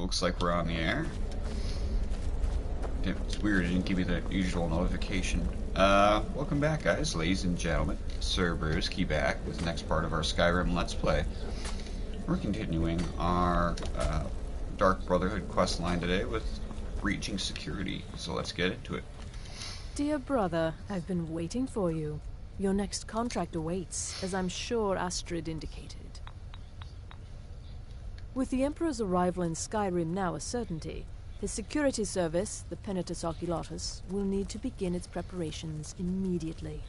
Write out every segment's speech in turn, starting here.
looks like we're on the air. It's weird, it didn't give me the usual notification. Welcome back, guys, ladies and gentlemen. Sir Broski back with the next part of our Skyrim Let's Play. We're continuing our Dark Brotherhood quest line today with breaching security, so let's get into it. Dear brother, I've been waiting for you. Your next contract awaits, as I'm sure Astrid indicated. With the Emperor's arrival in Skyrim now a certainty, his security service, the Penitus Oculatus, will need to begin its preparations immediately.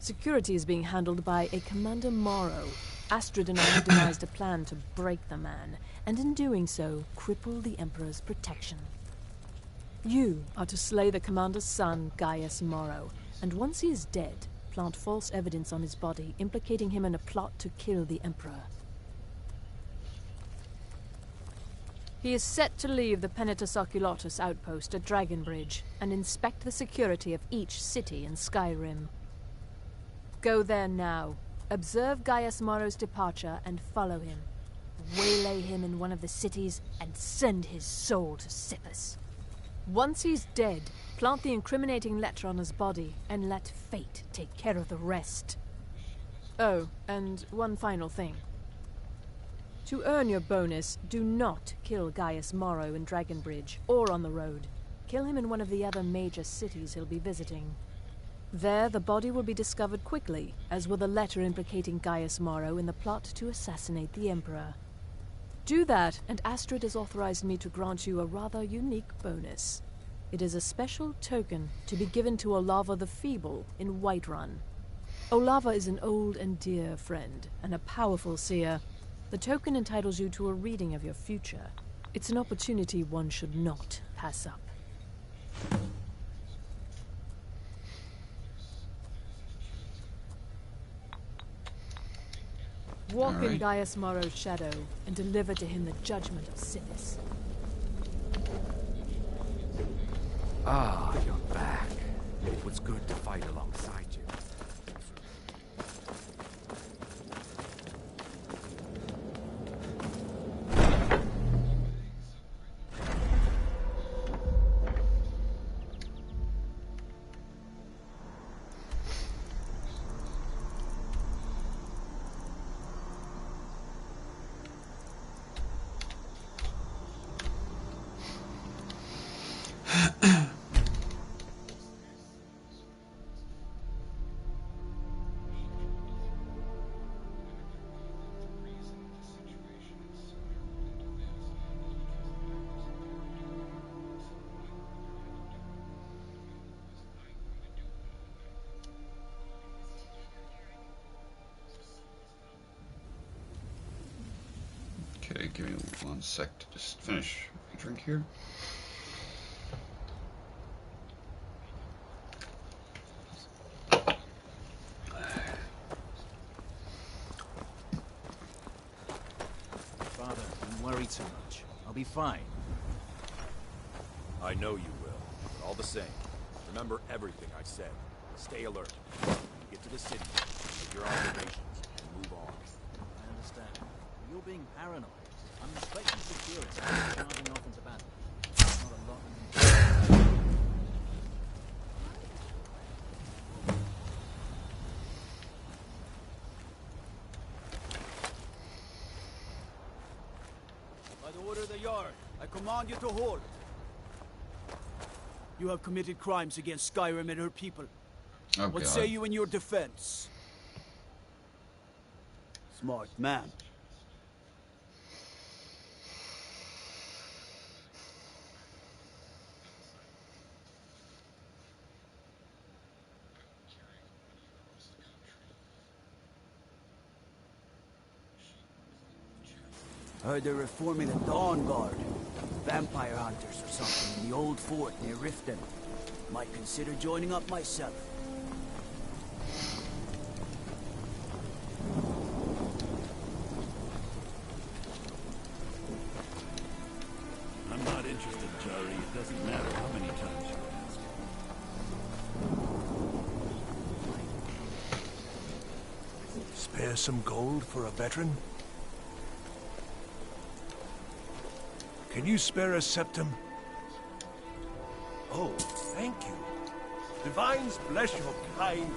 Security is being handled by a Commander Morrow. Astrid and I have devised a plan to break the man, and in doing so, cripple the Emperor's protection. You are to slay the Commander's son, Gaius Morrow, and once he is dead, plant false evidence on his body, implicating him in a plot to kill the Emperor. He is set to leave the Penitus Oculatus outpost at Dragonbridge and inspect the security of each city in Skyrim. Go there now, observe Gaius Morrow's departure and follow him. Waylay him in one of the cities and send his soul to Sippus. Once he's dead, plant the incriminating letter on his body and let fate take care of the rest. Oh, and one final thing. To earn your bonus, do not kill Gaius Morrow in Dragonbridge or on the road. Kill him in one of the other major cities he'll be visiting. There, the body will be discovered quickly, as will the letter implicating Gaius Morrow in the plot to assassinate the Emperor. Do that, and Astrid has authorized me to grant you a rather unique bonus. It is a special token to be given to Olava the Feeble in Whiterun. Olava is an old and dear friend, and a powerful seer. The token entitles you to a reading of your future. It's an opportunity one should not pass up. Walk in Gaius Morrow's shadow and deliver to him the judgment of Sippus. Ah, you're back. It was good to fight alongside you. Okay, give me 1 sec to just finish my drink here. Father, don't worry too much. I'll be fine. I know you will. But all the same, remember everything I said. Stay alert. Get to the city, make your observations, and move on. I understand. You're being paranoid. I'm inspecting security, charging off into battle. Not a lot of By the order of the Yard, I command you to hold. You have committed crimes against Skyrim and her people. Oh, What God. say you in your defense? Smart man. Heard they're reforming the Dawn Guard. Vampire hunters or something in the old fort near Riften. Might consider joining up myself. I'm not interested, Jari. It doesn't matter how many times you ask. Spare some gold for a veteran? Can you spare a septum? Oh, thank you. Divines bless your kind.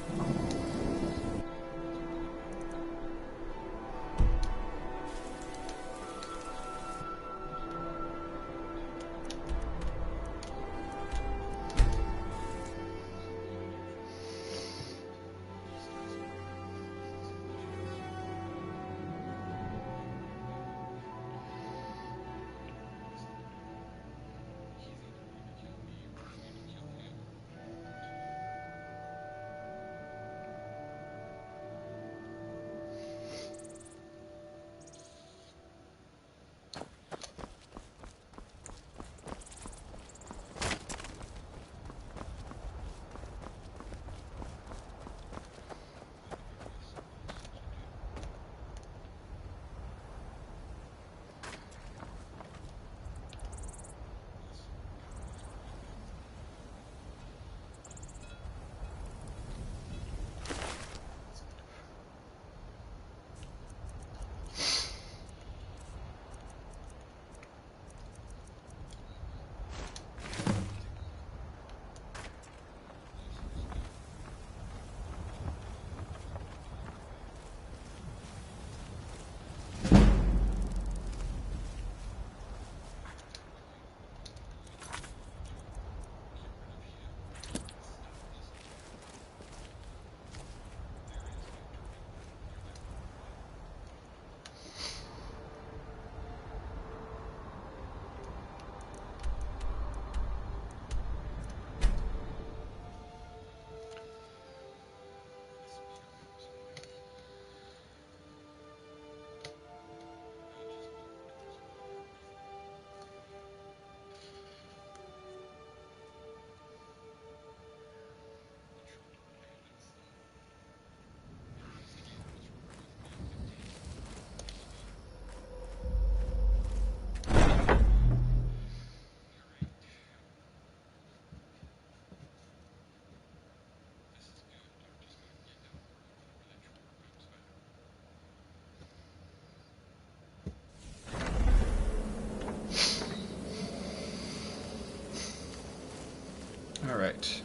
Alright.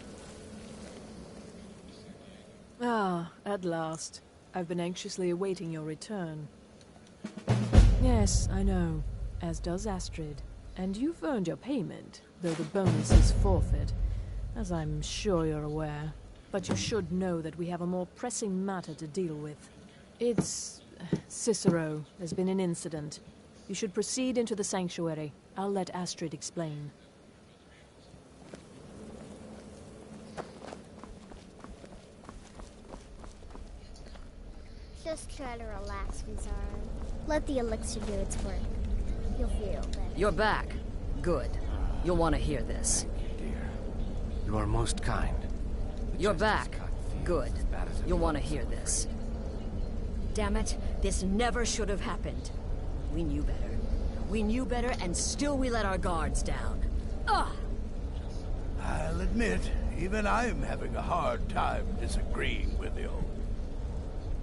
Ah, at last. I've been anxiously awaiting your return. Yes, I know. As does Astrid. And you've earned your payment, though the bonus is forfeit, as I'm sure you're aware. But you should know that we have a more pressing matter to deal with. It's... Cicero. There's been an incident. You should proceed into the sanctuary. I'll let Astrid explain. Just try to relax, Vizara. Let the elixir do its work. You'll feel better. You're back. Good. You'll want to hear this. Dear, you are most kind. You're back. Good. You'll want to hear this. Damn it, this never should have happened. We knew better. We knew better, and still we let our guards down. Ugh! I'll admit, even I'm having a hard time disagreeing with you.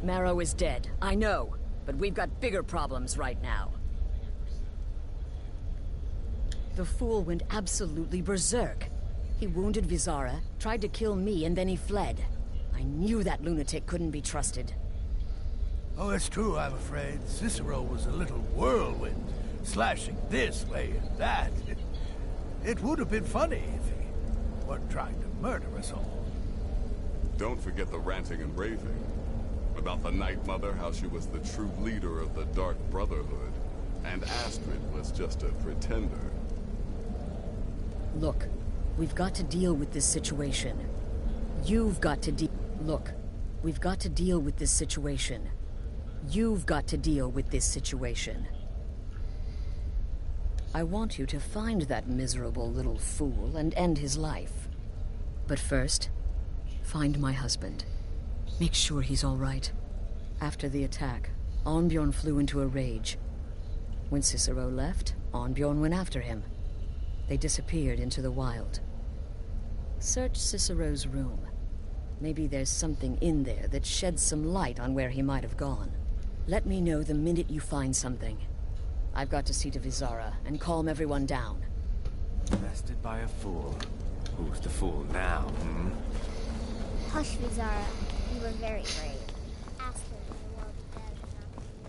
Marrow is dead, I know, but we've got bigger problems right now. The fool went absolutely berserk. He wounded Vizara, tried to kill me, and then he fled. I knew that lunatic couldn't be trusted. Oh, it's true, I'm afraid. Cicero was a little whirlwind, slashing this way and that. It would have been funny if he weren't trying to murder us all. Don't forget the ranting and raving. About the Night Mother, how she was the true leader of the Dark Brotherhood, and Astrid was just a pretender. Look, we've got to deal with this situation. You've got to Look, we've got to deal with this situation. You've got to deal with this situation. I want you to find that miserable little fool and end his life. But first, find my husband. Make sure he's all right. After the attack, Arnbjorn flew into a rage. When Cicero left, Arnbjorn went after him. They disappeared into the wild. Search Cicero's room. Maybe there's something in there that sheds some light on where he might have gone. Let me know the minute you find something. I've got to see to Vizara and calm everyone down. Bested by a fool. Who's the fool now, hmm? Hush, Vizara. You were very brave. Astrid may well be dead, but not for you.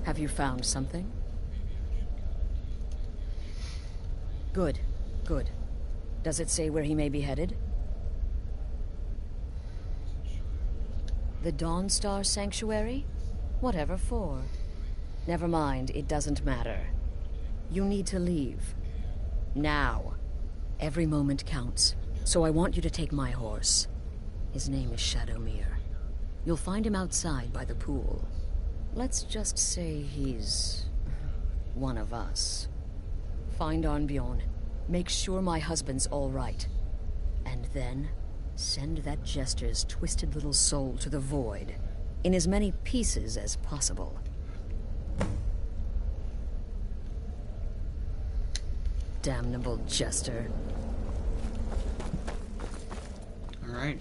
Have you found something? Good, good. Does it say where he may be headed? The Dawnstar Sanctuary? Whatever for. Never mind, it doesn't matter. You need to leave. Now. Every moment counts, so I want you to take my horse. His name is Shadowmere. You'll find him outside by the pool. Let's just say he's one of us. Find Arnbjorn. Make sure my husband's all right. And then send that jester's twisted little soul to the void, in as many pieces as possible. Damnable jester. All right.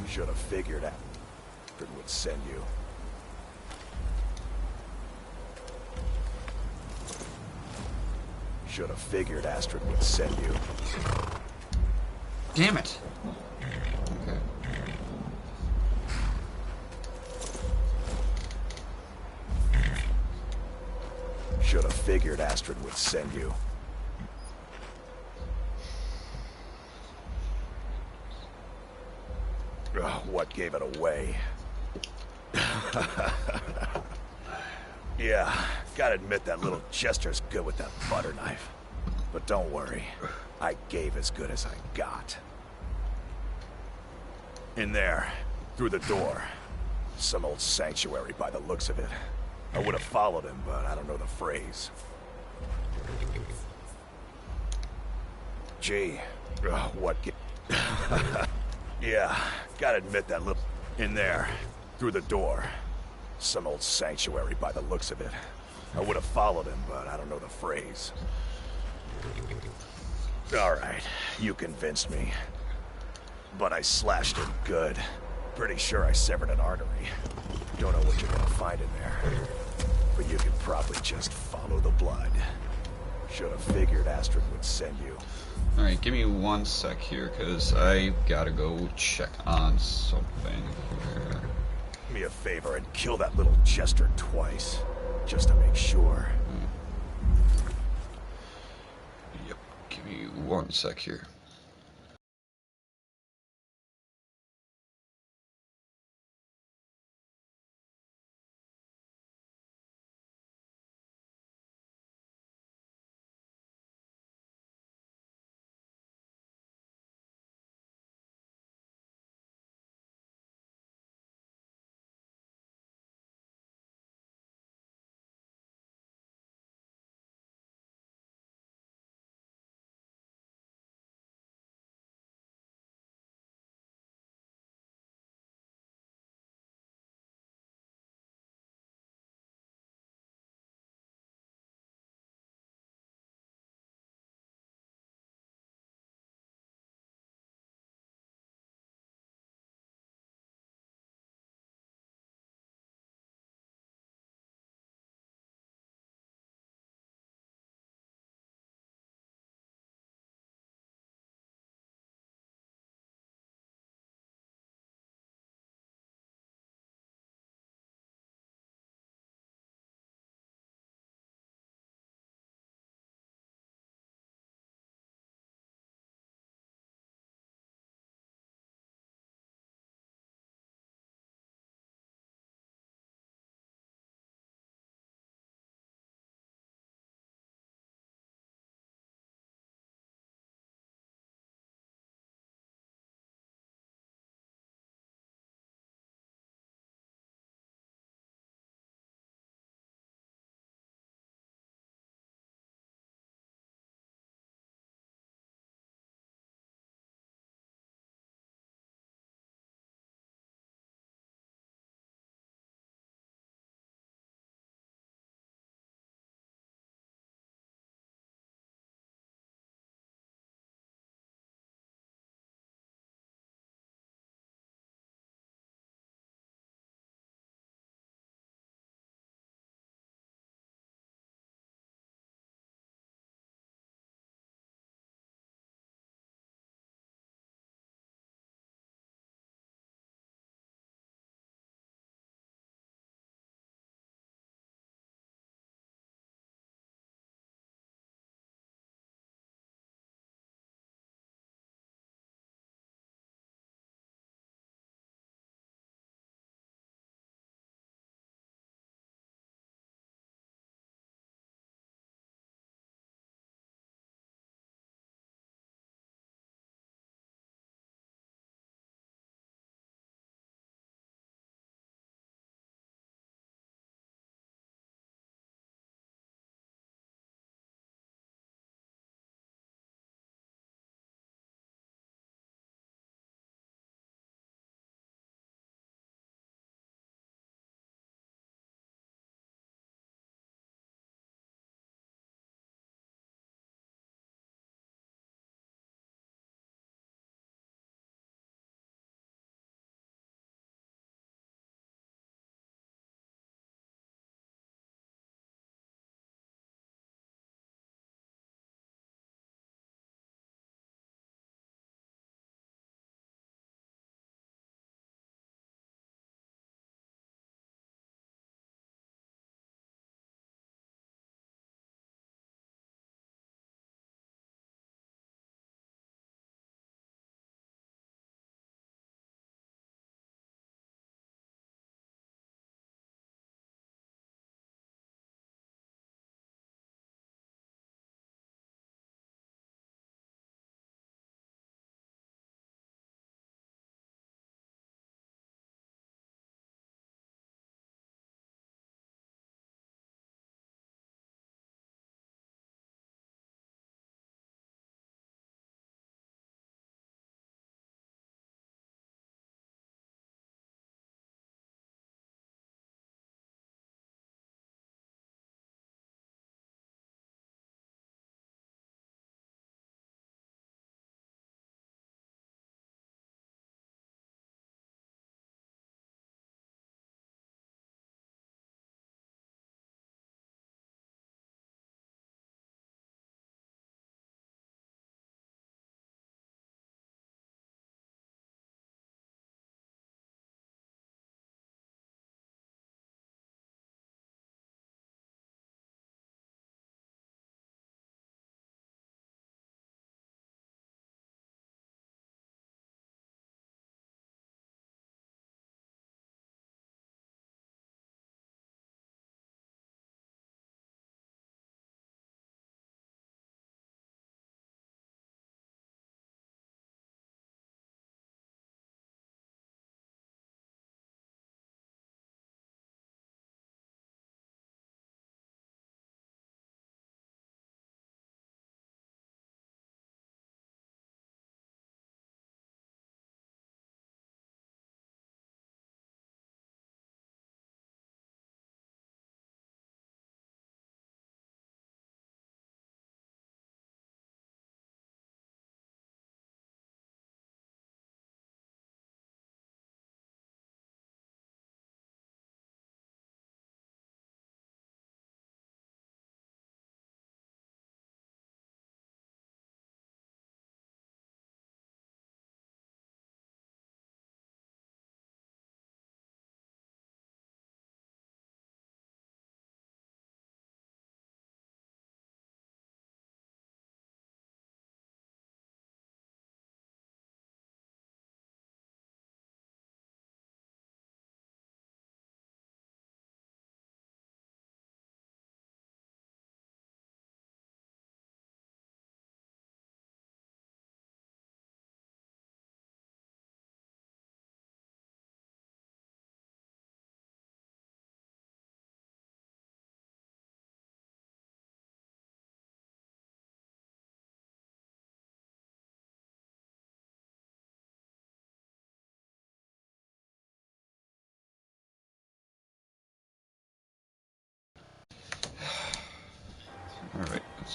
Should have figured out it would send you. Should have figured Astrid would send you. Damn it. Okay. Should have figured Astrid would send you. Ugh, what gave it away? Yeah, gotta admit that little jester's good with that butter knife. But don't worry, I gave as good as I got. In there, through the door. Some old sanctuary by the looks of it. I would have followed him, but I don't know the phrase. Gee, what Yeah, gotta admit that little... In there, through the door. Some old sanctuary by the looks of it. I would have followed him, but I don't know the phrase. Alright, you convinced me. But I slashed it good. Pretty sure I severed an artery. Don't know what you're gonna find in there. But you can probably just follow the blood. Should have figured Astrid would send you. Alright, give me 1 sec here, because I gotta go check on something here. Do me a favor and kill that little jester twice. Just to make sure. Yep, give me 1 sec here.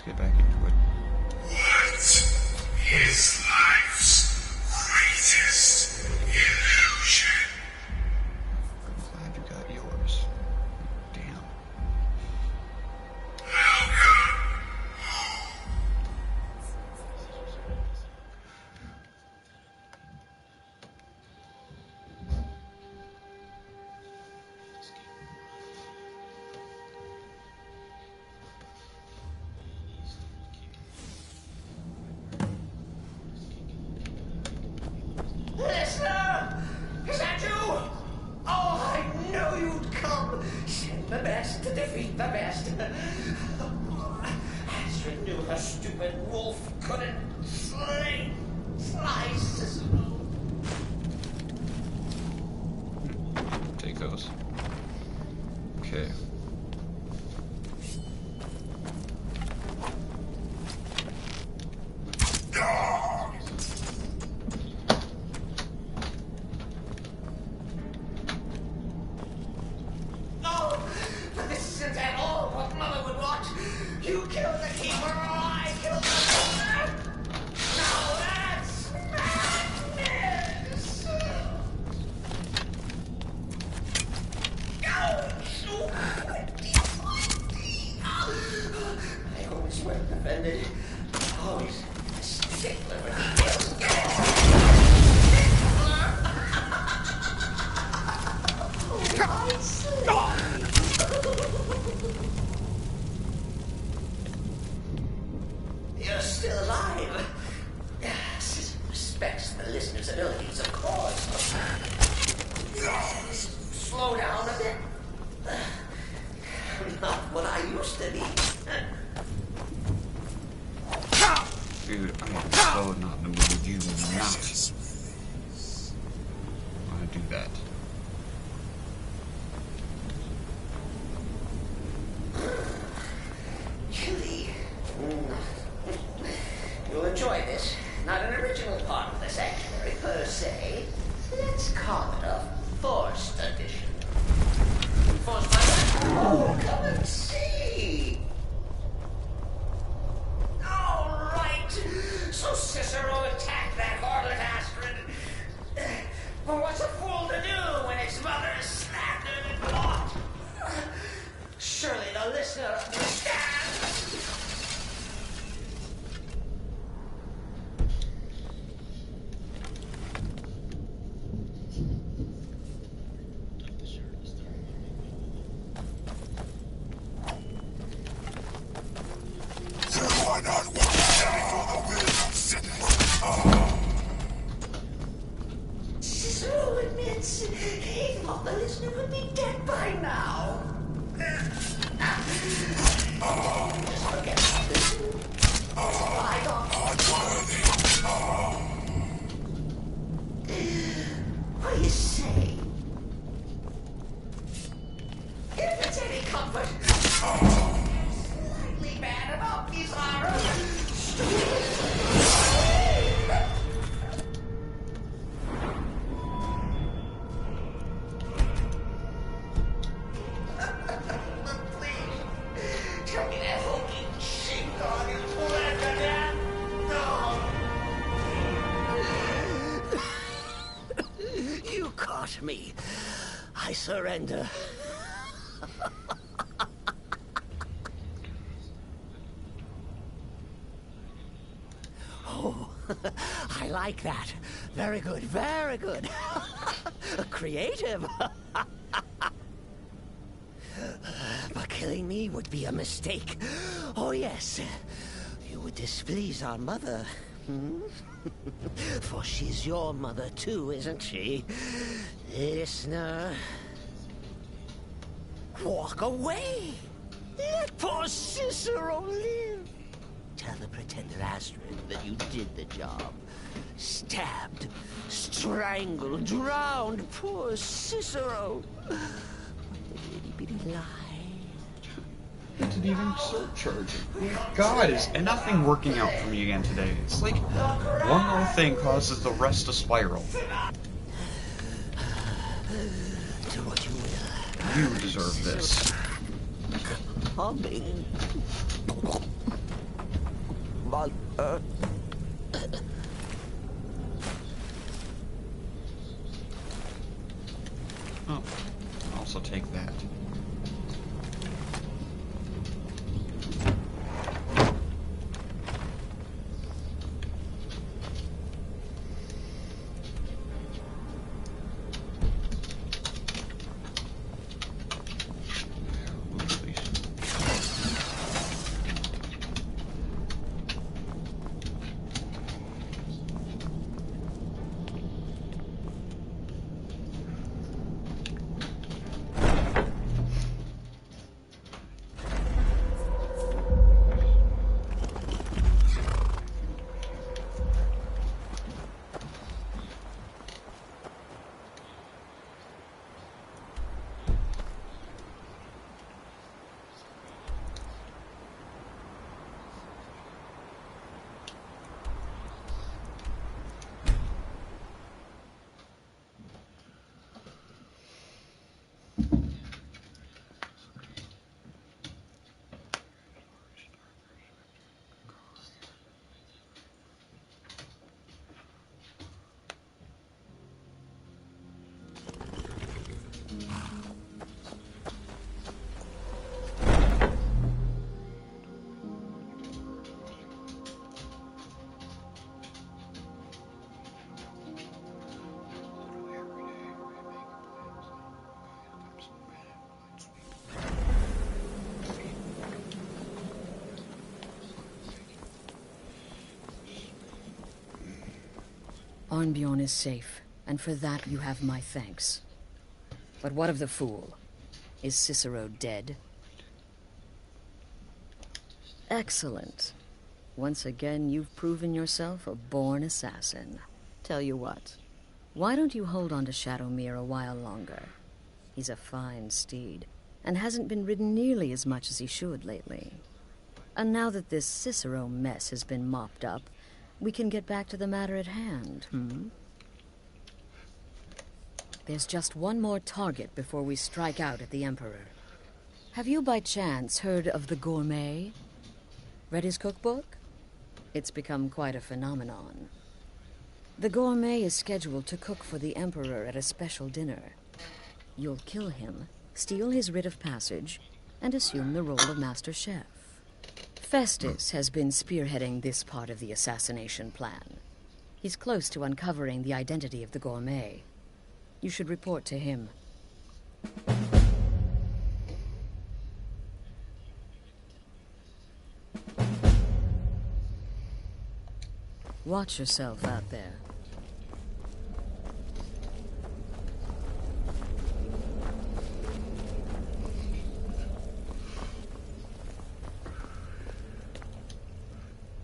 get back into it. What is life's greatest illusion? I'm glad you got yours. Damn. Welcome. Listener! Is that you? Oh, I knew you'd come. Send the best to defeat the best. Astrid knew her stupid wolf couldn't slice. Take those. Okay. No, but this isn't at all what Mother would want. You killed the keeper, or I killed the keeper. Now that's madness. I always went offended. Always a stickler for details. You're still alive. Respects the listener's abilities, of course. Slow down a bit. Not what I used to be. Dude, I am so not in the mood. You not want to do that. Chili. You'll enjoy this. Not an original part of the sanctuary per se. Let's call it a forced addition. Forced by that? Oh, come and see. All right. So Cicero attacked that harlot Astrid. But what's a fool to do when his mother is slapped and caught? Surely the listener understands. Do I not want to stand before the will of sinners? Cicero admits he thought the listener would be dead by now. Just forget about this. What do you say? If it's any comfort, slightly bad about these tell me that hulking sheepdog is bled to death. No. You caught me. I surrender. Oh, I like that. Very good, very good. Creative. But killing me would be a mistake. Oh, yes. You would displease our mother. Hmm? For she's your mother, too, isn't she? Listener. Walk away. Let poor Cicero live. Tell the pretender Astrid that you did the job. Stabbed, strangled, drowned poor Cicero. What a itty-bitty lie. Isn't even surcharging. God, is nothing working out for me again today? It's like one little thing causes the rest to spiral. Do what you will. You deserve this. Humming. Oh, I'll also take that. Arnbjorn is safe, and for that you have my thanks. But what of the fool? Is Cicero dead? Excellent. Once again, you've proven yourself a born assassin. Tell you what, why don't you hold on to Shadowmere a while longer? He's a fine steed, and hasn't been ridden nearly as much as he should lately. And now that this Cicero mess has been mopped up, we can get back to the matter at hand, There's just one more target before we strike out at the Emperor. Have you by chance heard of the Gourmet? Read his cookbook? It's become quite a phenomenon. The Gourmet is scheduled to cook for the Emperor at a special dinner. You'll kill him, steal his writ of passage, and assume the role of Master Chef. Festus has been spearheading this part of the assassination plan. He's close to uncovering the identity of the Gourmet. You should report to him. Watch yourself out there.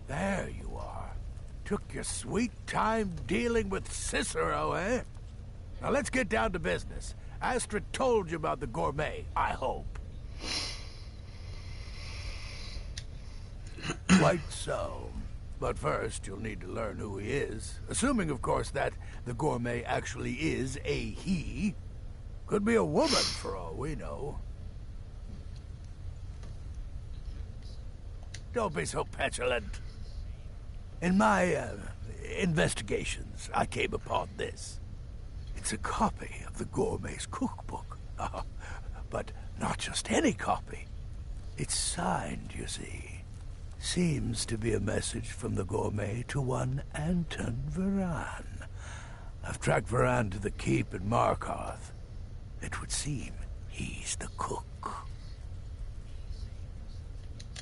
There you are. Took your sweet time dealing with Cicero, eh? Now let's get down to business. Astrid told you about the Gourmet, I hope. Quite so. But first, you'll need to learn who he is. Assuming, of course, that the Gourmet actually is a he. Could be a woman, for all we know. Don't be so petulant. In my investigations, I came upon this. It's a copy of the Gourmet's cookbook. But not just any copy. It's signed, you see. Seems to be a message from the Gourmet to one Anton Varan. I've tracked Varan to the keep in Markarth. It would seem he's the cook.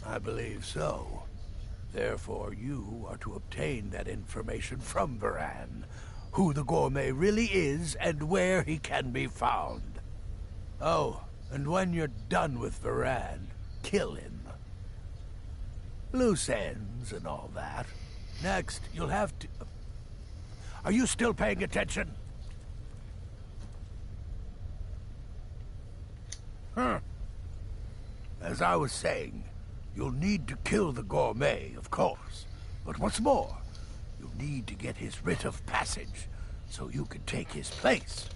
I believe so. Therefore, you are to obtain that information from Varan. Who the Gourmet really is and where he can be found. Oh, and when you're done with Varan, kill him. Loose ends and all that. Next, you'll have to... Are you still paying attention? As I was saying, you'll need to kill the Gourmet, of course. But what's more, you'll need to get his writ of passage, so you can take his place.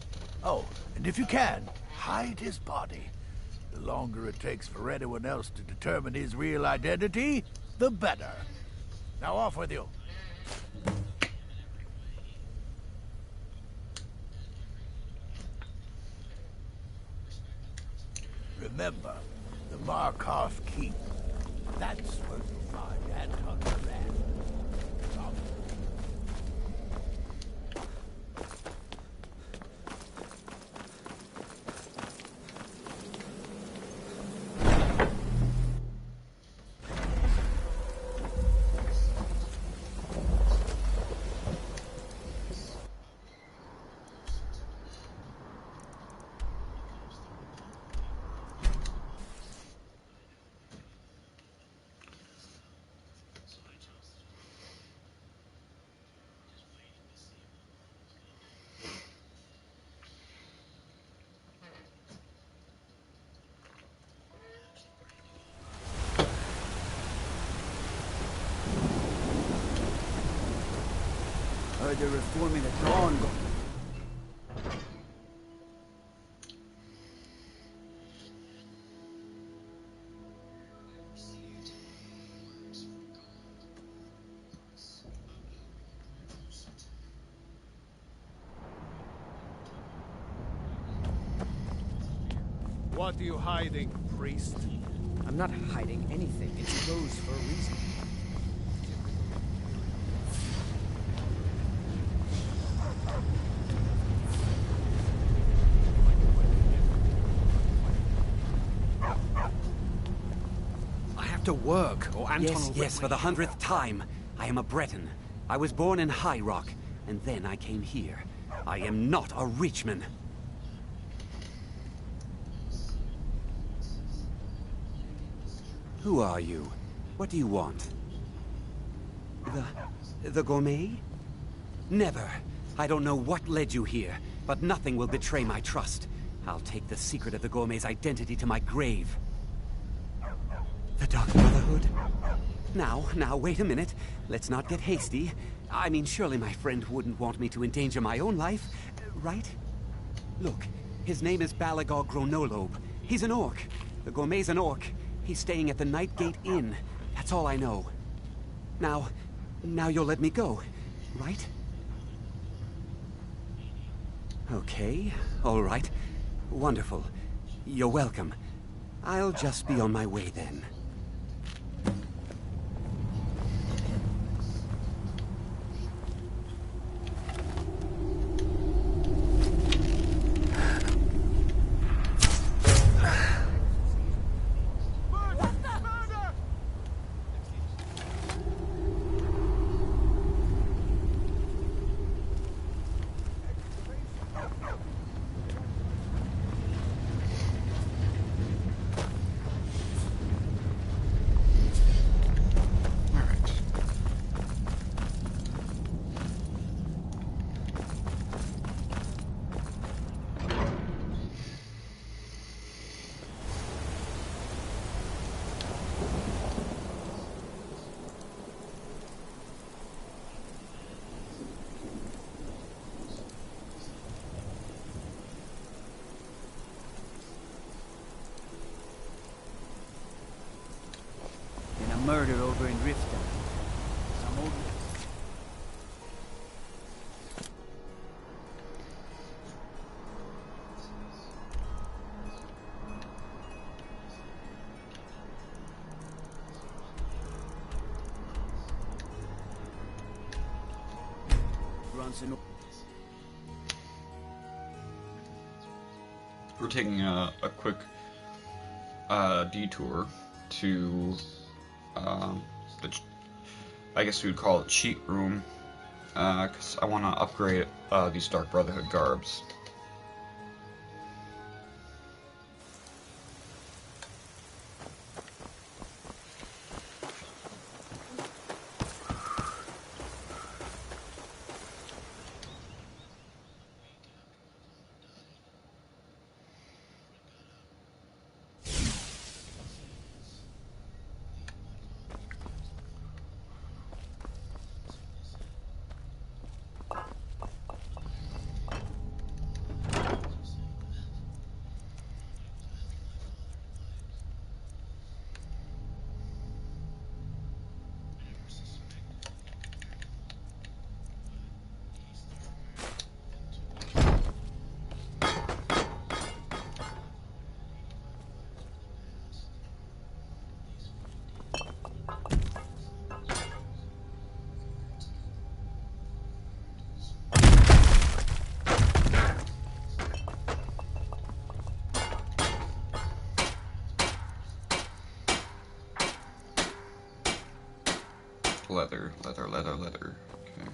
Oh, and if you can, hide his body. The longer it takes for anyone else to determine his real identity, the better. Now off with you. Remember, the Markov Keep. That's where you'll find Anton's land. Come. Heard they're reforming the Dawn Guard. What are you hiding, priest? I'm not hiding anything. It's closed for a reason. I have to work, or Anton Yes, will yes, for the 100th time. I am a Breton. I was born in High Rock, and then I came here. I am not a Richman. Who are you? What do you want? The gourmet? Never. I don't know what led you here, but nothing will betray my trust. I'll take the secret of the gourmet's identity to my grave. The Dark Brotherhood? Now, wait a minute. Let's not get hasty. I mean, surely my friend wouldn't want me to endanger my own life, right? Look, his name is Balagor Gronolobe. He's an orc. The gourmet's an orc. He's staying at the Nightgate Inn. That's all I know. Now you'll let me go, right? Okay, all right. Wonderful. You're welcome. I'll just be on my way then. Murder over in Riften. Some old... We're taking a quick detour to I guess we would call it cheat room, because I want to upgrade these Dark Brotherhood garbs. leather. Leather, leather, leather. Okay.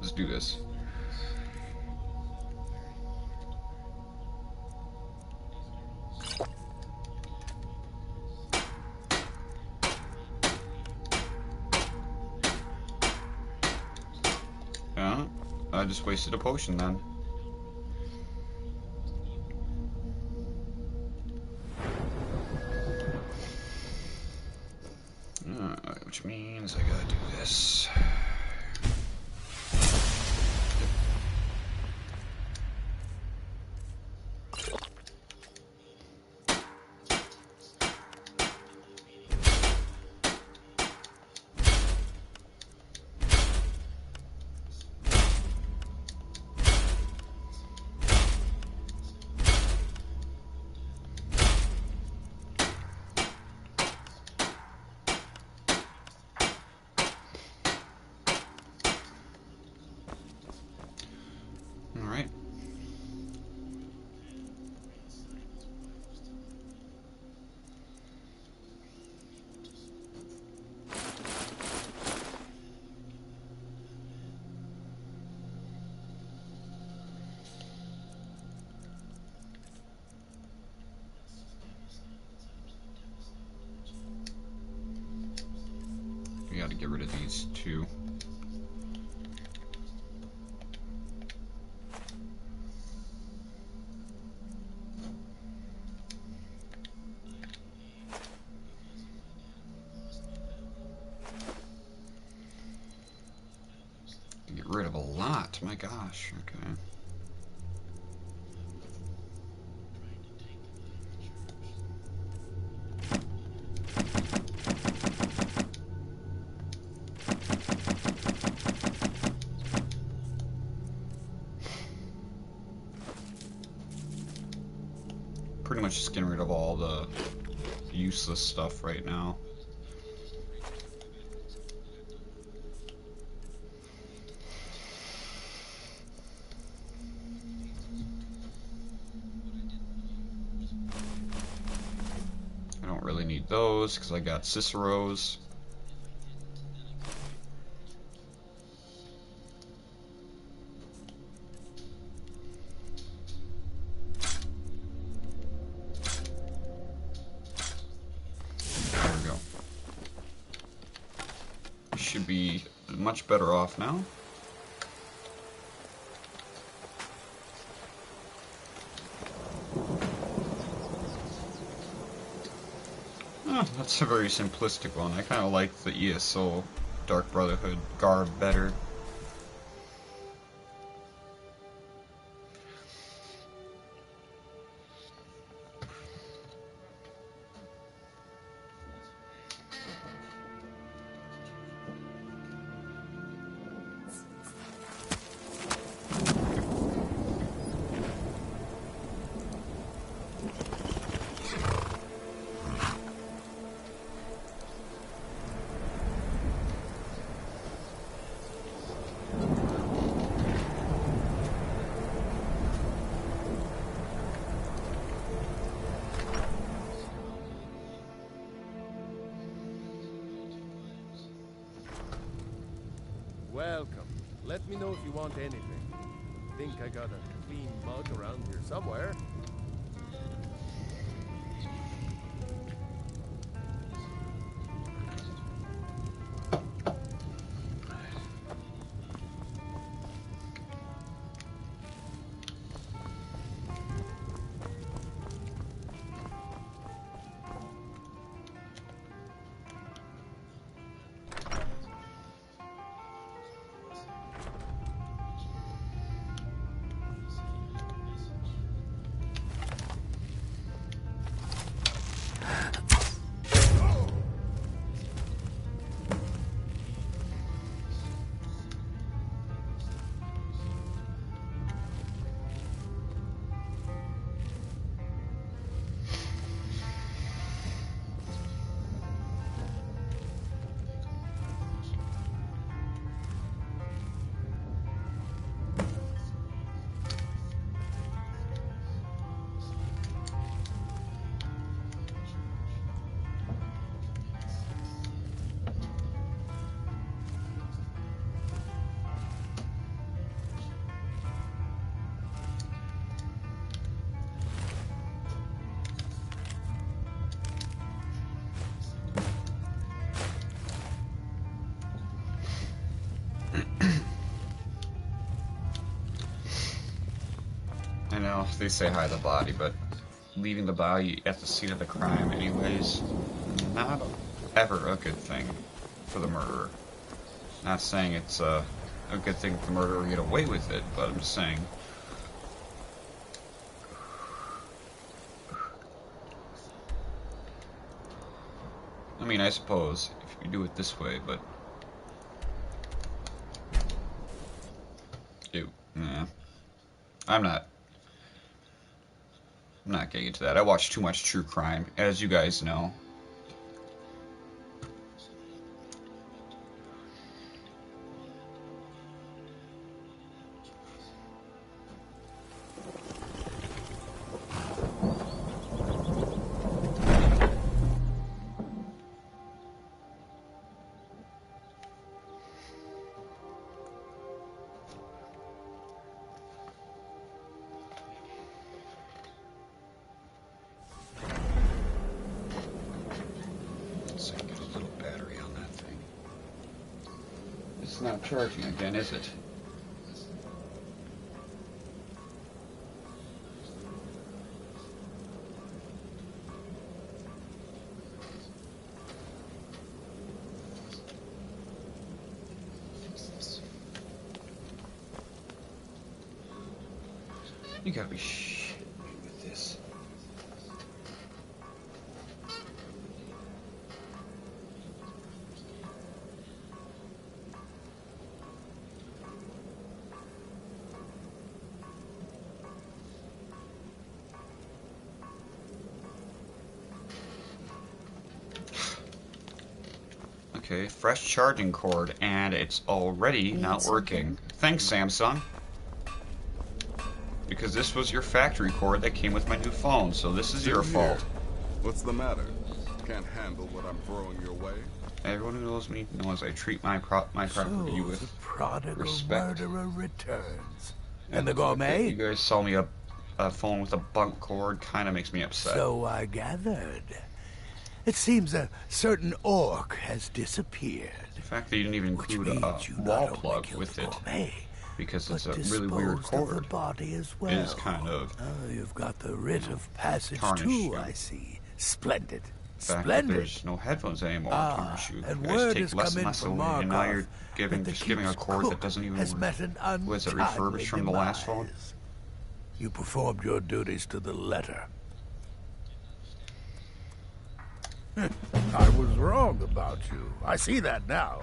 Let's do this. Yeah, I just wasted a potion then. Which means I gotta do this. Alright. We gotta get rid of these two. Get rid of a lot, my gosh, okay. Pretty much just getting rid of all the useless stuff right now. I don't really need those because I got Cicero's. There we go. Should be much better off now. That's a very simplistic one. I kind of like the ESO Dark Brotherhood garb better. Welcome. Let me know if you want anything. Think I got a clean mug around here somewhere. they say hide the body, but leaving the body at the scene of the crime anyways, not ever a good thing for the murderer. Not saying it's a good thing for the murderer to get away with it, but I'm just saying. I mean, I suppose if you do it this way, but nah. I'm not getting into that. I watch too much true crime, as you guys know. It's not charging again, is it? You gotta be shitting me with this. Okay, fresh charging cord, and it's already not working. Thanks, Samsung. Because this was your factory cord that came with my new phone, so this is your fault. What's the matter? Can't handle what I'm throwing your way? Everyone who knows me knows I treat my property with the prodigal respect. murderer returns. And the gourmet? You guys sell me a phone with a bunk cord kind of makes me upset. So I gathered. It seems a certain orc has disappeared. The fact that you didn't even include a wall plug with it, because it's a really weird cord, body as well. Is kind of... Oh, you've got the writ of passage tarnish, too, I see. Splendid. The fact Splendid. that there's no headphones anymore. Tarnish you. And You guys word take has less come and in less from away, and now you're Markov just giving a cord that doesn't even has work. met an Was it refurbished from the last phone? You performed your duties to the letter. I was wrong about you. I see that now.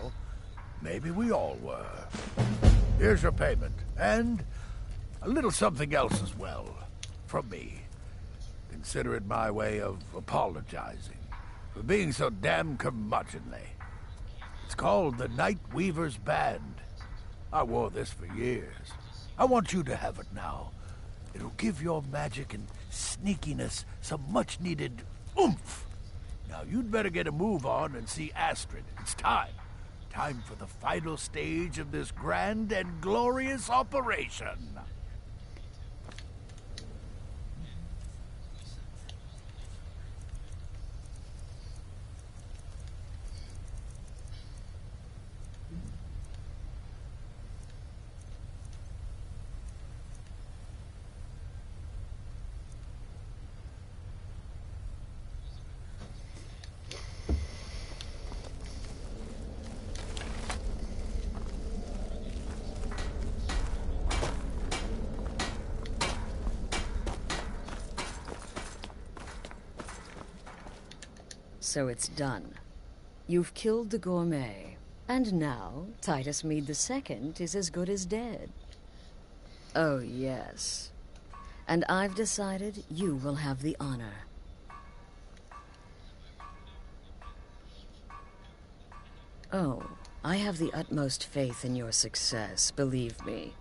Maybe we all were. Here's your payment, and a little something else as well, from me. Consider it my way of apologizing for being so damn curmudgeonly. It's called the Night Weaver's Band. I wore this for years. I want you to have it now. It'll give your magic and sneakiness some much-needed oomph. Now, you'd better get a move on and see Astrid. It's time. Time for the final stage of this grand and glorious operation. So it's done. You've killed the gourmet. And now, Titus Mead II is as good as dead. Oh, yes. And I've decided you will have the honor. Oh, I have the utmost faith in your success, believe me.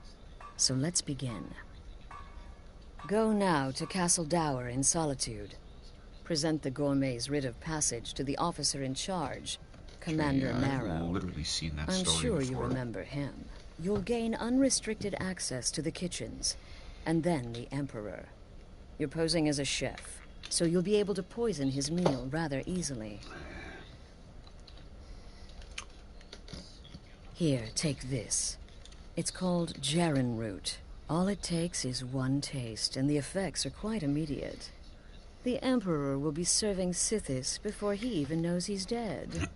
So let's begin. Go now to Castle Dower in Solitude. Present the gourmet's writ of passage to the officer in charge, Commander Marrow. I've literally seen that I'm story sure before. you remember him. You'll gain unrestricted access to the kitchens, and then the Emperor. You're posing as a chef, so you'll be able to poison his meal rather easily. Here, take this. It's called Jaren root. All it takes is one taste, and the effects are quite immediate. The Emperor will be serving Sithis before he even knows he's dead.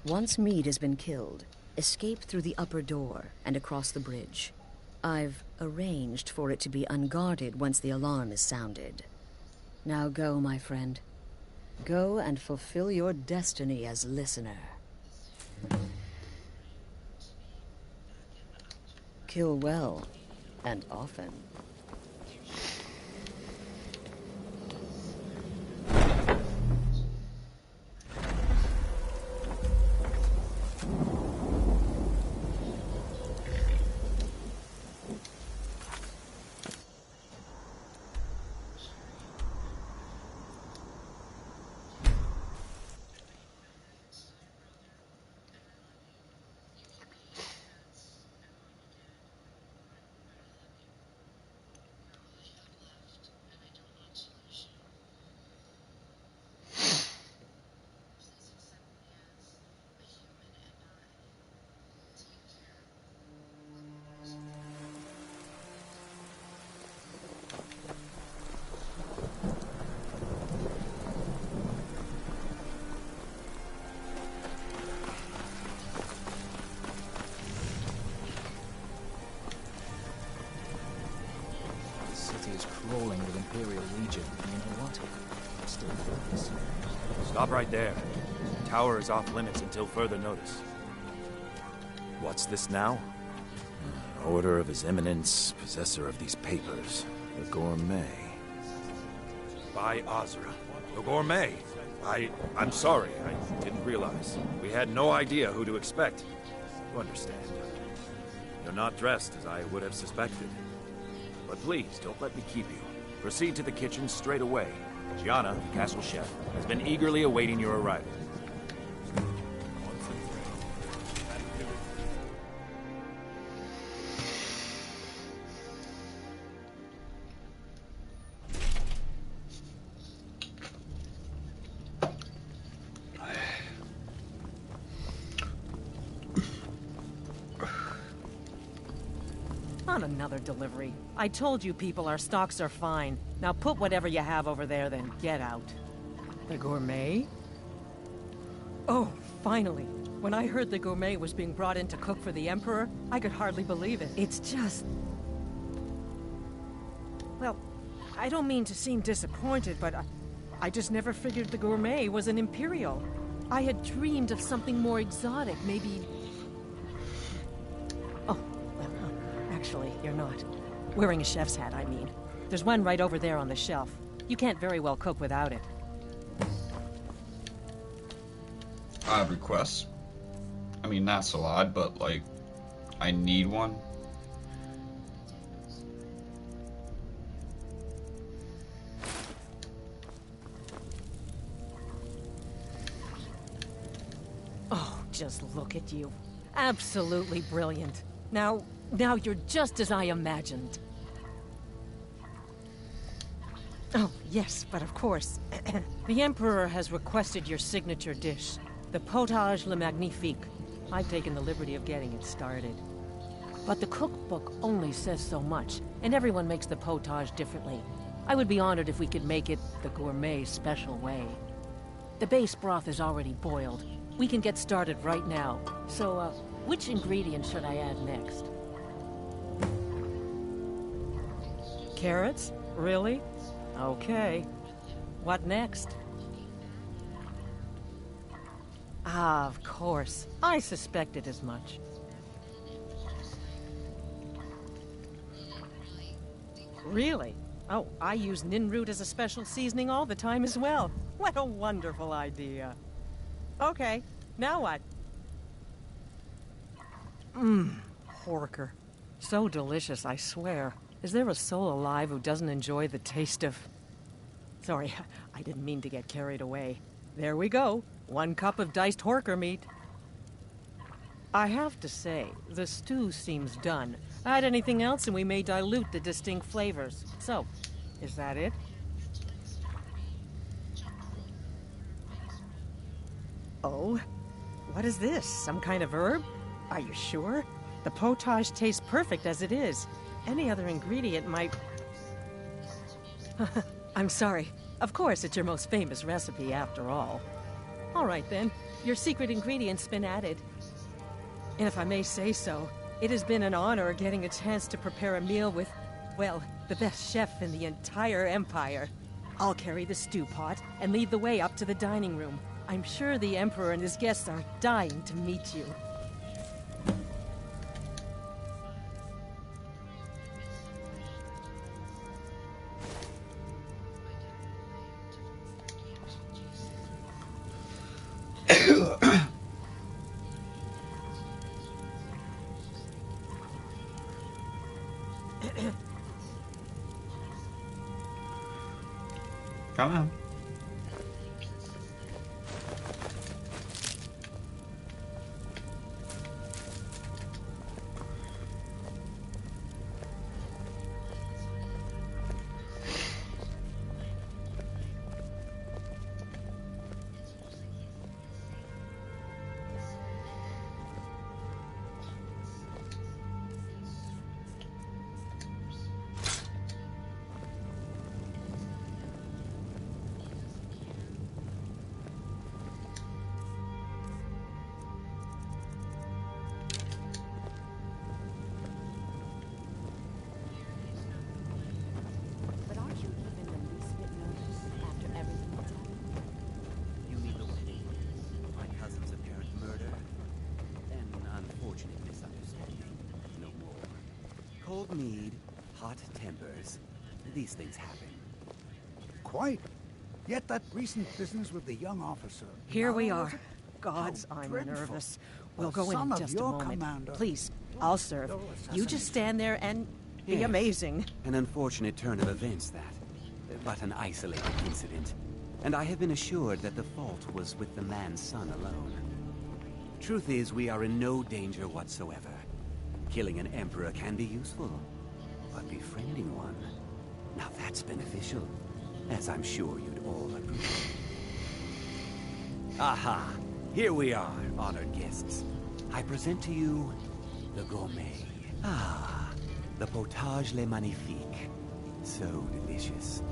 Once Mead has been killed, escape through the upper door and across the bridge. I've arranged for it to be unguarded once the alarm is sounded. Now go, my friend. Go and fulfill your destiny as listener. Kill well, and often. Crawling with Imperial Legion, you know what? Still focus. Stop right there. The tower is off limits until further notice. What's this now? An order of His Eminence, possessor of these papers, the Gourmet. By Azra. The Gourmet. I'm sorry. I didn't realize. We had no idea who to expect. You understand. You're not dressed as I would have suspected. But please, don't let me keep you. Proceed to the kitchen straight away. Gianna, the castle chef, has been eagerly awaiting your arrival. On another delivery. I told you people our stocks are fine. Now put whatever you have over there, then get out. The Gourmet? Oh, finally. When I heard the Gourmet was being brought in to cook for the Emperor, I could hardly believe it. It's just... Well, I don't mean to seem disappointed, but I just never figured the Gourmet was an Imperial. I had dreamed of something more exotic, maybe... Actually, you're not. Wearing a chef's hat, I mean. There's one right over there on the shelf. You can't very well cook without it. Odd requests. I mean, not so odd, but, like, I need one. Oh, just look at you. Absolutely brilliant. Now you're just as I imagined. Oh, yes, but of course. The Emperor has requested your signature dish, the potage le magnifique. I've taken the liberty of getting it started. But the cookbook only says so much, and everyone makes the potage differently. I would be honored if we could make it the Gourmet special way. The base broth is already boiled. We can get started right now. So, which ingredient should I add next? Carrots? Really? Okay. What next? Ah, of course. I suspected as much. Really? Oh, I use ninroot as a special seasoning all the time as well. What a wonderful idea. Okay, now what? Horker. So delicious, I swear. Is there a soul alive who doesn't enjoy the taste of... Sorry, I didn't mean to get carried away. There we go. 1 cup of diced horker meat. I have to say, the stew seems done. Add anything else and we may dilute the distinct flavors. So, is that it? Oh? What is this? Some kind of herb? Are you sure? The potage tastes perfect as it is. Any other ingredient might... I'm sorry. Of course, it's your most famous recipe, after all. All right, then. Your secret ingredient's been added. And if I may say so, it has been an honor getting a chance to prepare a meal with, well, the best chef in the entire Empire. I'll carry the stew pot and lead the way up to the dining room. I'm sure the Emperor and his guests are dying to meet you. Come on. Cold mead, hot tempers. These things happen. Quite. Yet that recent business with the young officer... Here we Now, are. Gods, I'm dreadful. nervous. We'll The go in son of just a your moment. commander. Please, I'll serve. Your You just stand there and be Yes. amazing. An unfortunate turn of events, that. But an isolated incident. And I have been assured that the fault was with the man's son alone. Truth is, we are in no danger whatsoever. Killing an emperor can be useful. But befriending one... Now that's beneficial. As I'm sure you'd all appreciate. Aha! Here we are, honored guests. I present to you... the gourmet. Ah, the potage le magnifique. So delicious.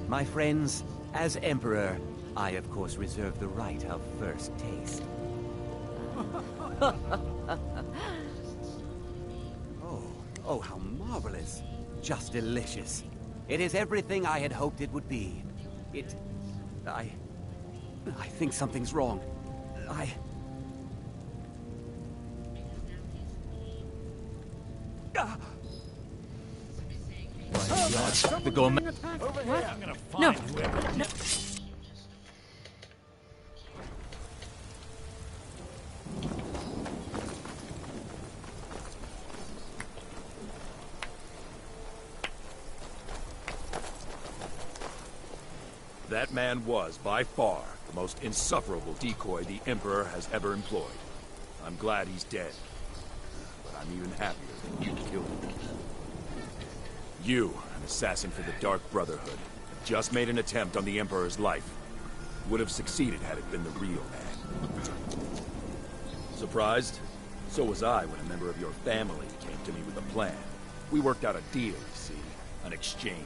My friends, as Emperor, I of course reserve the right of first taste. Oh, how marvelous. Just delicious. It is everything I had hoped it would be. I think something's wrong. The gourmet. What? I'm gonna No. find whoever. No. That man was, by far, the most insufferable decoy the Emperor has ever employed. I'm glad he's dead. But I'm even happier that you killed him. You, an assassin for the Dark Brotherhood, have just made an attempt on the Emperor's life. Would have succeeded had it been the real man. Surprised? So was I when a member of your family came to me with a plan. We worked out a deal, you see. An exchange.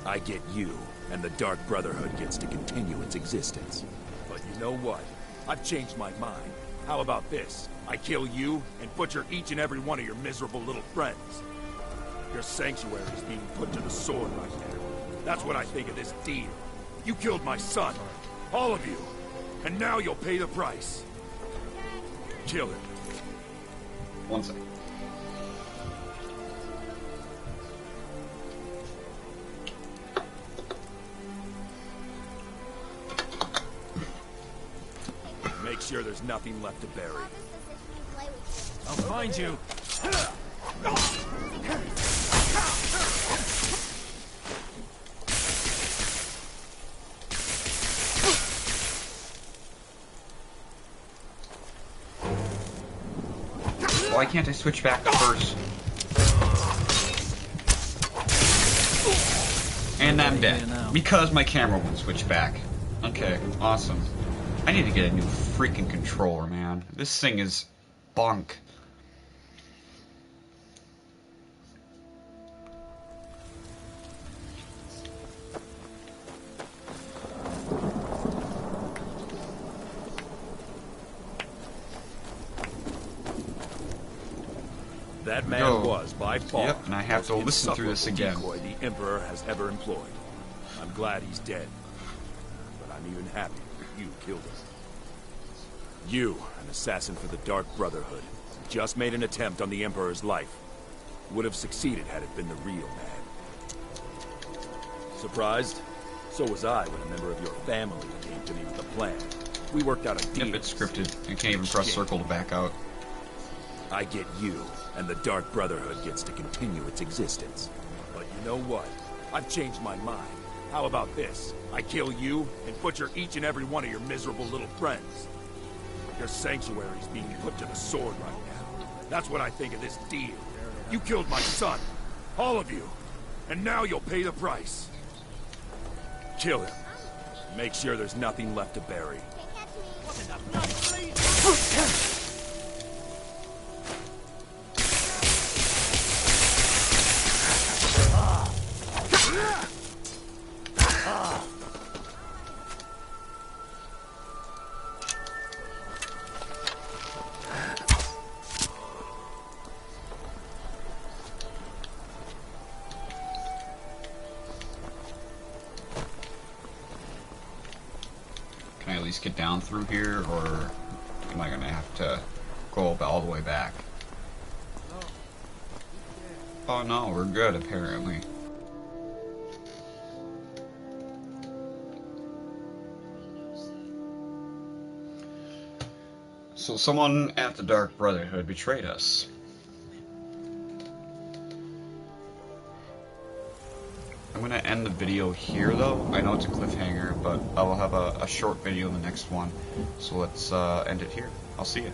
I get you, and the Dark Brotherhood gets to continue its existence. But you know what? I've changed my mind. How about this? I kill you, and butcher each and every one of your miserable little friends. Your sanctuary is being put to the sword right now. That's what I think of this deal. You killed my son. All of you. And now you'll pay the price. Kill him. One second. Make sure there's nothing left to bury. I'll find you. Why can't I switch back to first? And I'm dead. Because my camera won't switch back. Okay, awesome. I need to get a new freaking controller, man. This thing is bunk. That we man go. was, by far, Yep, and I have to the most listen through this again. decoy the Emperor has ever employed. I'm glad he's dead, but I'm even happier that you killed him. You, an assassin for the Dark Brotherhood, just made an attempt on the Emperor's life. Would have succeeded had it been the real man. Surprised? So was I when a member of your family came to me with a plan. We worked out a deal. Yep, it's scripted. You can't even press circle to back out. I get you, and the Dark Brotherhood gets to continue its existence. But you know what? I've changed my mind. How about this? I kill you, and butcher each and every one of your miserable little friends. Your sanctuary's being put to the sword right now. That's what I think of this deal. You killed my son. All of you. And now you'll pay the price. Kill him. Make sure there's nothing left to bury. Can I at least get down through here, or am I gonna have to go all the way back? Oh no, we're good apparently. So someone at the Dark Brotherhood betrayed us. I'm going to end the video here though. I know it's a cliffhanger, but I will have a short video in the next one. So let's end it here. I'll see you.